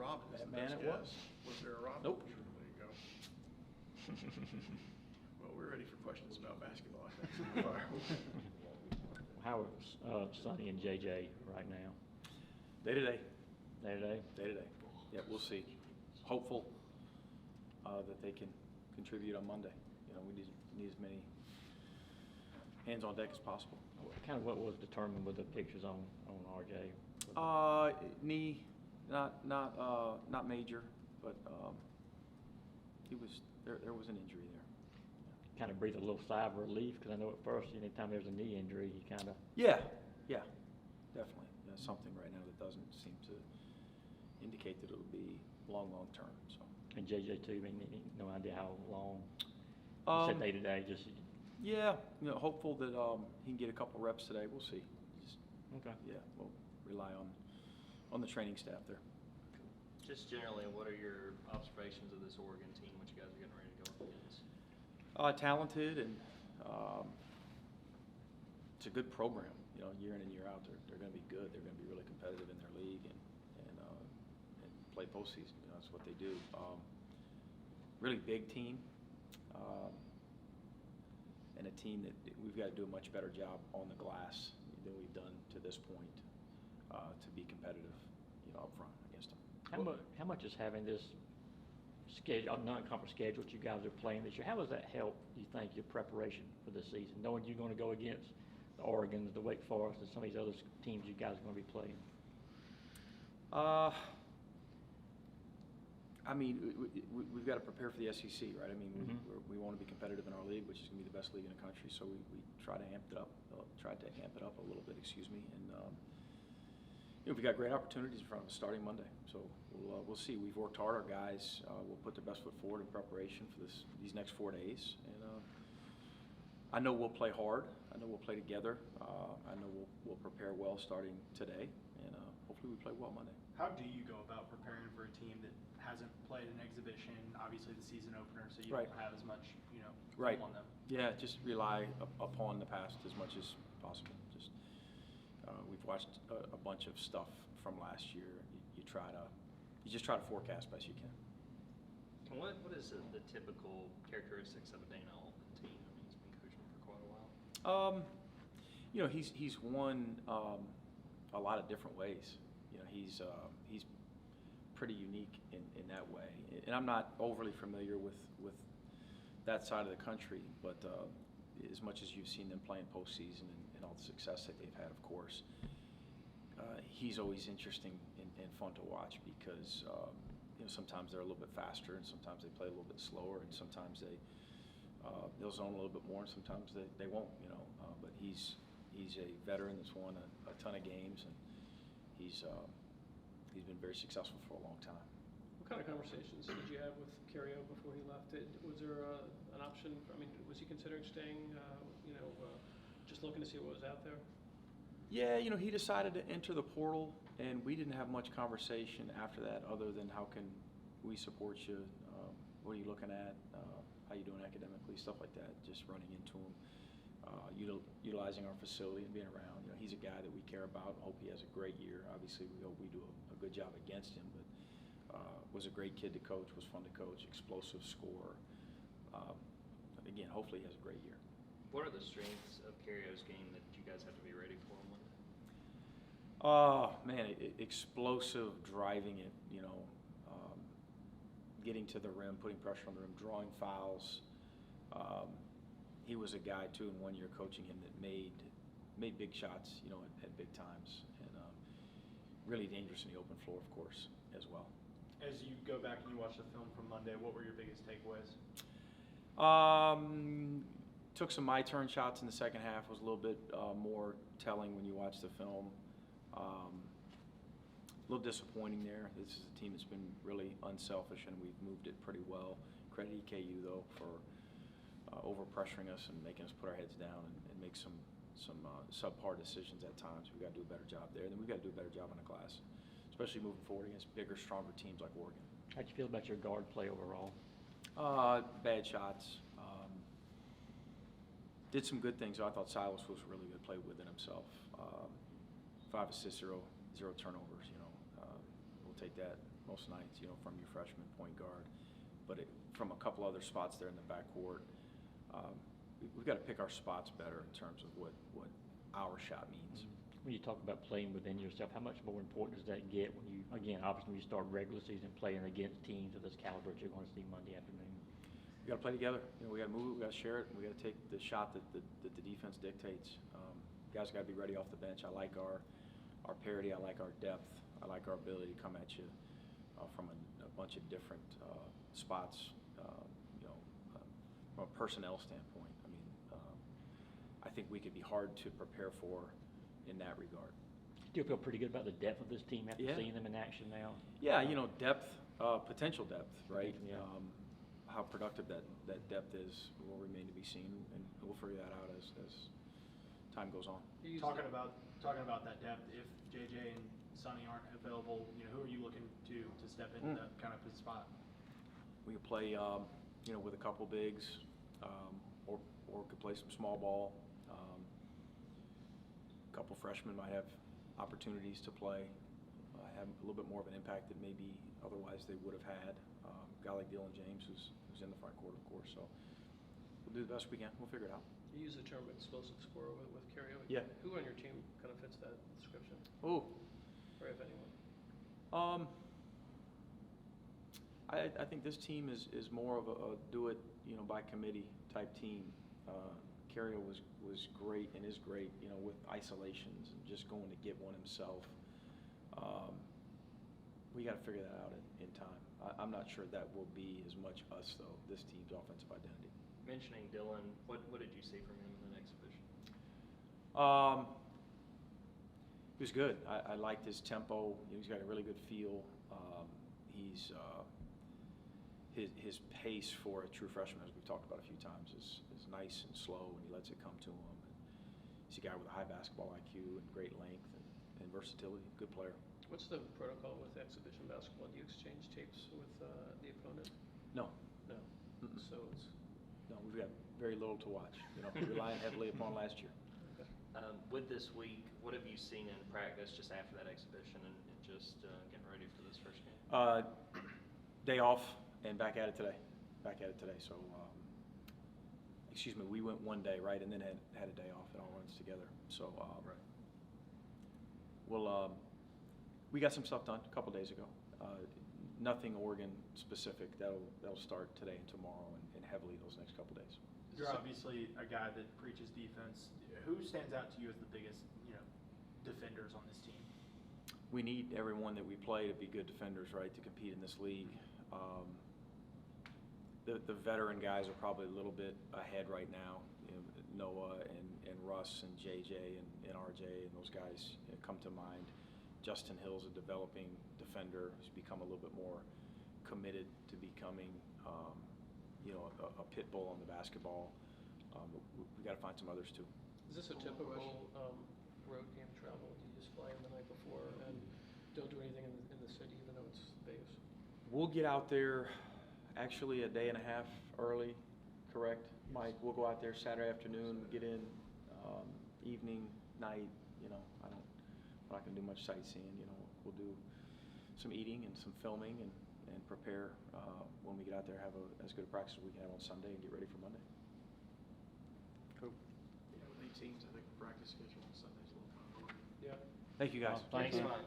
Robin is the Man, best it guess. was. Was there a Robin? Nope. There you go. Well, we're ready for questions about basketball, I think. How are Sonny and JJ right now? Day to day. Day to day? Day to day. Yeah, we'll see. Hopeful that they can contribute on Monday. You know, we need as many hands on deck as possible. Kind of what was determined with the pictures on RJ? Knee, not major, but there was an injury there. Kind of breathe a little sigh of relief, because I know at first, anytime there's a knee injury, you kind of. Yeah, definitely. Something right now that doesn't seem to indicate that it'll be long term. So. And JJ too. I mean, no idea how long. You said day to day, just. Yeah, hopeful that he can get a couple reps today. We'll see. Okay. Yeah, we'll rely on the training staff there. Just generally, what are your observations of this Oregon team, which you guys are getting ready to go up against? Talented, and it's a good program. Year in and year out, they're going to be good. They're going to be really competitive in their league and play postseason. That's what they do. Really big team, and a team that we've got to do a much better job on the glass than we've done to this point to be competitive, up front against them. How much is having this schedule, non-conference schedule that you guys are playing this year, how does that help, you think, your preparation for this season, knowing you're going to go against the Oregons, the Wake Forest, and some of these other teams you guys are going to be playing? I mean, we've got to prepare for the SEC, right? I mean, we want to be competitive in our league, which is going to be the best league in the country. So we tried to amp it up a little bit, and we've got great opportunities in front of us starting Monday. So we'll see. We've worked hard. Our guys will put their best foot forward in preparation for these next 4 days, and I know we'll play hard. I know we'll play together. I know we'll prepare well starting today, and hopefully we play well Monday. How do you go about preparing for a team that hasn't played an exhibition, obviously the season opener, so you don't have as much, film on them? Yeah, just rely upon the past as much as possible. Just we've watched a bunch of stuff from last year. You just try to forecast best you can. And what is the typical characteristics of a Dana Altman team? I mean, he's been coaching for quite a while. He's won a lot of different ways. He's pretty unique in that way. And I'm not overly familiar with that side of the country, but as much as you've seen them play in postseason and all the success that they've had, of course, he's always interesting and fun to watch because sometimes they're a little bit faster, and sometimes they play a little bit slower, and sometimes they'll zone a little bit more, and sometimes they won't. But he's a veteran that's won a ton of games, and he's been very successful for a long time. What kind of conversations did you have with Cario before he left? Was there an option? I mean, was he considering staying? Just looking to see what was out there. Yeah, he decided to enter the portal, and we didn't have much conversation after that, other than how can we support you? What are you looking at? How you doing academically? Stuff like that. Just running into him. Utilizing our facility and being around. He's a guy that we care about. Hope he has a great year. Obviously, we hope we do a good job against him, but was a great kid to coach, was fun to coach, explosive scorer. Again, hopefully he has a great year. What are the strengths of Cario's game that you guys have to be ready for Monday? Man, explosive, driving it, getting to the rim, putting pressure on the rim, drawing fouls. He was a guy too in 1 year coaching him that made big shots, at big times, and really dangerous in the open floor, of course, as well. As you go back and you watch the film from Monday, what were your biggest takeaways? Took some my turn shots in the second half. Was a little bit more telling when you watch the film. A little disappointing there. This is a team that's been really unselfish, and we've moved it pretty well. Credit EKU though for over pressuring us and making us put our heads down and make some subpar decisions at times. We've got to do a better job there. And then we've got to do a better job on the glass, especially moving forward against bigger, stronger teams like Oregon. How'd you feel about your guard play overall? Bad shots. Did some good things. I thought Silas was really good, played within himself. 5 assists, 0 turnovers. We'll take that most nights, from your freshman point guard. But from a couple other spots there in the backcourt, we've got to pick our spots better in terms of what our shot means. When you talk about playing within yourself, how much more important does that get when you, again, obviously when you start regular season playing against teams of this caliber that you're going to see Monday afternoon? We got to play together. We got to move it. We got to share it. We got to take the shot that the defense dictates. Guys got to be ready off the bench. I like our parity. I like our depth. I like our ability to come at you from a bunch of different spots. From a personnel standpoint, I think we could be hard to prepare for in that regard. Do you feel pretty good about the depth of this team after seeing them in action now? Yeah, depth, potential depth, right? Yeah. How productive that depth is will remain to be seen, and we'll figure that out as time goes on. Talking about that depth, if JJ and Sonny aren't available, who are you looking to step into that kind of spot? We could play, with a couple bigs, or could play some small ball. A couple freshmen might have opportunities to play, have a little bit more of an impact that maybe otherwise they would have had. A guy like Dylan James, who's in the front court, of course. So we'll do the best we can. We'll figure it out. You use the term explosive scorer with Carrier. Yeah. Who on your team kind of fits that description, Oh, or if anyone? I think this team is more of a do it, by committee type team. Carrier was great and is great, with isolations and just going to get one himself. We got to figure that out in time. I'm not sure that will be as much us, though, this team's offensive identity. Mentioning Dylan, what did you see from him in the exhibition? He was good. I liked his tempo. He's got a really good feel. His pace for a true freshman, as we've talked about a few times, is nice and slow, and he lets it come to him. He's a guy with a high basketball IQ and great length and versatility. Good player. What's the protocol with exhibition basketball? Do you exchange tapes with the opponent? No. No. Mm-mm. So it's No, we've got very little to watch. Relying heavily upon last year. okay. With this week, what have you seen in practice just after that exhibition and just getting ready for this first game? Day off and back at it today. So, we went one day, right, and then had a day off. It all runs together. So, Right. We got some stuff done a couple days ago. Nothing Oregon specific. That'll start today and tomorrow and heavily those next couple days. You're obviously a guy that preaches defense. Who stands out to you as the biggest, defenders on this team? We need everyone that we play to be good defenders, right, to compete in this league. The veteran guys are probably a little bit ahead right now. Noah and Russ and JJ and RJ and those guys come to mind. Justin Hill's a developing defender who's become a little bit more committed to becoming, a pit bull on the basketball. We got to find some others too. Is this a typical road game travel? Do you just fly in the night before and don't do anything in the city, even though it's Vegas? We'll get out there actually a day and a half early, correct, Mike? We'll go out there Saturday afternoon, get in evening, night. We're not going to do much sightseeing. We'll do some eating and some filming and prepare when we get out there, have as good a practice as we can have on Sunday and get ready for Monday. Cool. Yeah, with 8 teams, I think the practice schedule on Sunday's a little kind of boring. Yeah. Thank you, guys. Thanks. Thanks, Mike.